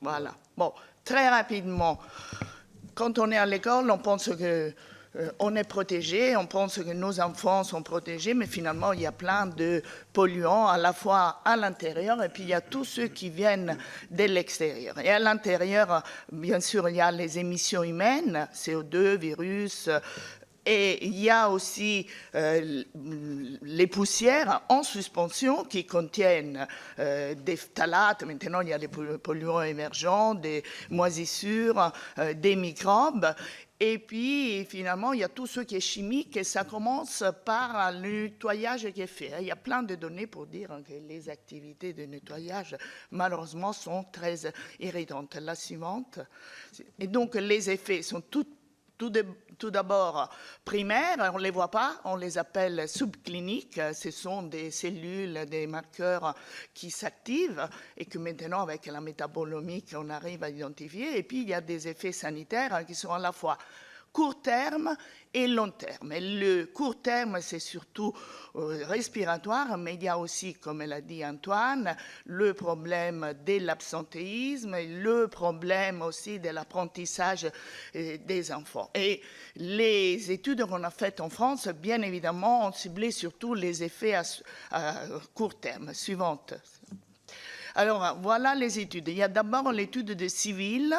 Voilà. Bon, très rapidement, quand on est à l'école, on pense que on est protégé, on pense que nos enfants sont protégés, mais finalement, il y a plein de polluants à la fois à l'intérieur et puis il y a tous ceux qui viennent de l'extérieur. Et à l'intérieur, bien sûr, il y a les émissions humaines, CO2, virus, et il y a aussi les poussières en suspension qui contiennent des phtalates. Maintenant, il y a des polluants émergents, des moisissures, des microbes. Et puis, finalement, il y a tout ce qui est chimique et ça commence par le nettoyage qui est fait. Il y a plein de données pour dire que les activités de nettoyage, malheureusement, sont très irritantes. La suivante. Et donc, les effets sont tout d'abord primaires, on ne les voit pas, on les appelle subcliniques, ce sont des cellules, des marqueurs qui s'activent et que maintenant avec la métabolomique on arrive à identifier. Et puis il y a des effets sanitaires qui sont à la fois court terme et long terme. Et le court terme, c'est surtout respiratoire, mais il y a aussi, comme l'a dit Antoine, le problème de l'absentéisme, le problème aussi de l'apprentissage des enfants. Et les études qu'on a faites en France, bien évidemment, ont ciblé surtout les effets à court terme. Suivante. Alors, voilà les études. Il y a d'abord l'étude de civil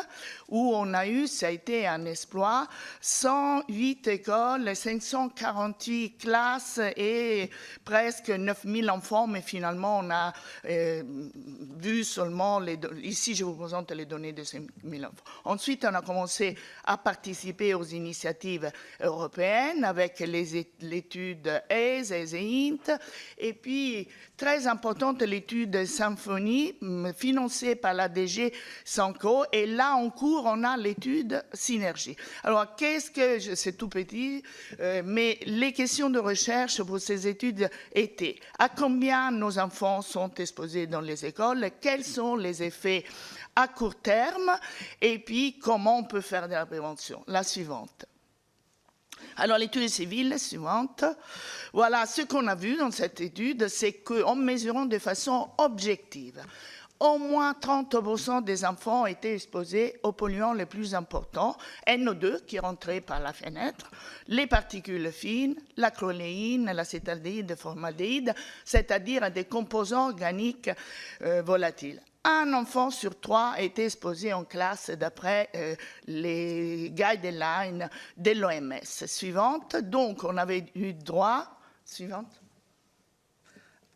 où on a eu, ça a été un exploit, 108 écoles, 548 classes et presque 9000 enfants, mais finalement, on a vu seulement, ici je vous présente les données de 5000 enfants. Ensuite, on a commencé à participer aux initiatives européennes avec l'étude EIS, ESEINT, et puis, très importante, l'étude Symphonie, financée par la DG Sanco, et là en cours on a l'étude Synergie. Alors qu'est-ce que, c'est tout petit, mais les questions de recherche pour ces études étaient: à combien nos enfants sont exposés dans les écoles, quels sont les effets à court terme, et puis comment on peut faire de la prévention. La suivante. Alors, l'étude civile suivante, voilà ce qu'on a vu dans cette étude, c'est qu'en mesurant de façon objective, au moins 30% des enfants étaient exposés aux polluants les plus importants, NO2 qui rentrait par la fenêtre, les particules fines, la chloréine, l'acétaldéhyde, le formaldéhyde, c'est-à-dire des composants organiques volatiles. Un enfant sur 3 a été exposé en classe d'après les guidelines de l'OMS. Suivante. Donc, on avait eu droit, suivante,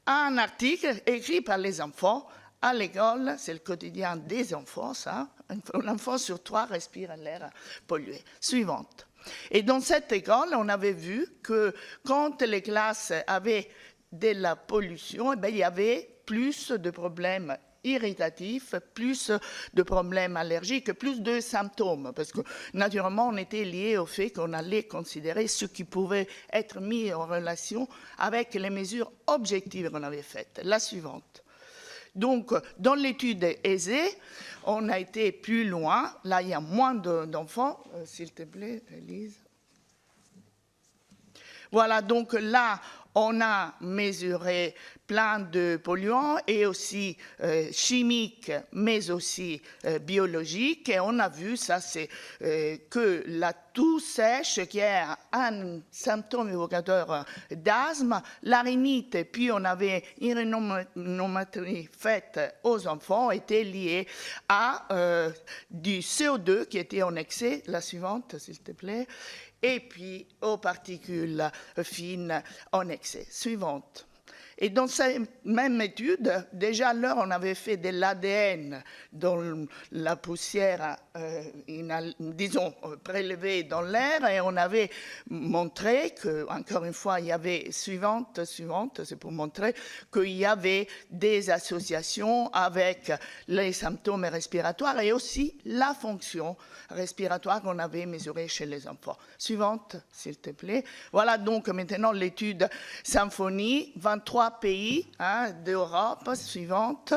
à un article écrit par les enfants à l'école, c'est le quotidien des enfants, ça. Un enfant sur 3 respire l'air pollué. Suivante. Et dans cette école, on avait vu que quand les classes avaient de la pollution, eh bien, il y avait plus de problèmes irritatifs, plus de problèmes allergiques, plus de symptômes, parce que naturellement on était lié au fait qu'on allait considérer ce qui pouvait être mis en relation avec les mesures objectives qu'on avait faites. La suivante. Donc, dans l'étude aisée, on a été plus loin. Là, il y a moins d'enfants. S'il te plaît, Elise. Voilà, donc là, on a mesuré plein de polluants et aussi chimiques, mais aussi biologiques. Et on a vu, ça c'est que la toux sèche, qui est un symptôme évocateur d'asthme, la rhinite, puis on avait une rhinométrie faite aux enfants, était liée à du CO2 qui était en excès. La suivante, s'il te plaît. Et puis aux particules fines en excès. Suivante. Et dans cette même étude, déjà alors, on avait fait de l'ADN dans la poussière, disons, prélevée dans l'air, et on avait montré que, encore une fois, il y avait, suivante, c'est pour montrer qu'il y avait des associations avec les symptômes respiratoires et aussi la fonction respiratoire qu'on avait mesurée chez les enfants. Suivante, s'il te plaît. Voilà donc maintenant l'étude Symphonie, 23 pays d'Europe, suivante,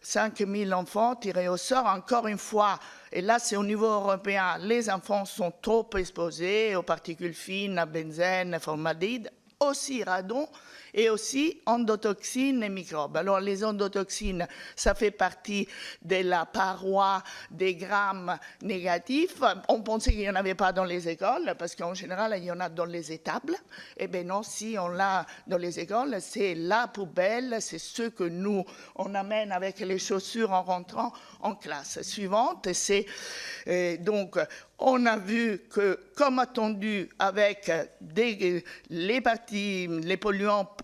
5000 enfants tirés au sort, encore une fois, et là c'est au niveau européen, les enfants sont trop exposés aux particules fines, à benzène, formaldéhyde, aussi radon, et aussi endotoxines et microbes. Alors les endotoxines, ça fait partie de la paroi des grammes négatifs. On pensait qu'il n'y en avait pas dans les écoles, parce qu'en général, il y en a dans les étables. Eh bien non, si on l'a dans les écoles, c'est la poubelle, c'est ce que nous, on amène avec les chaussures en rentrant en classe. Suivante, c'est donc, on a vu que, comme attendu, avec les polluants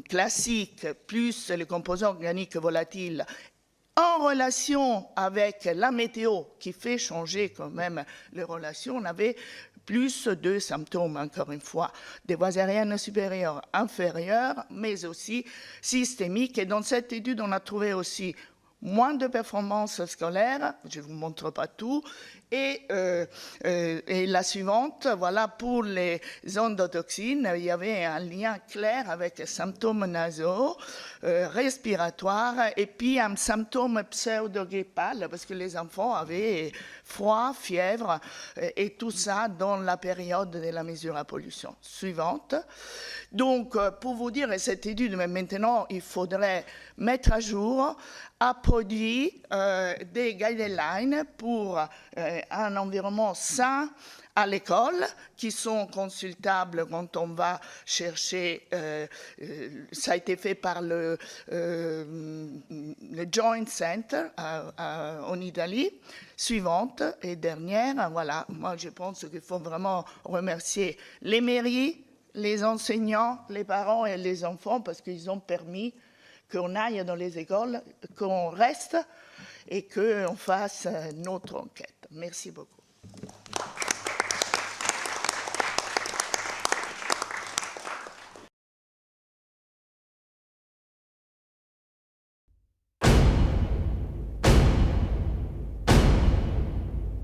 classiques plus les composants organiques volatiles, en relation avec la météo qui fait changer quand même les relations, on avait plus de symptômes, encore une fois, des voies aériennes supérieures, inférieures, mais aussi systémiques. Et dans cette étude, on a trouvé aussi moins de performances scolaires, je ne vous montre pas tout, et la suivante, voilà, pour les endotoxines, il y avait un lien clair avec symptômes nasaux, respiratoires, et puis un symptôme pseudo-grippal, parce que les enfants avaient froid, fièvre, et tout ça dans la période de la mesure à pollution. Suivante. Donc, pour vous dire, cette étude, mais maintenant, il faudrait mettre à jour, a produit des guidelines pour un environnement sain à l'école, qui sont consultables quand on va chercher, ça a été fait par le Joint Center en Italie. Suivante et dernière, voilà, moi je pense qu'il faut vraiment remercier les mairies, les enseignants, les parents et les enfants, parce qu'ils ont permis qu'on aille dans les écoles, qu'on reste et qu'on fasse notre enquête. Merci beaucoup.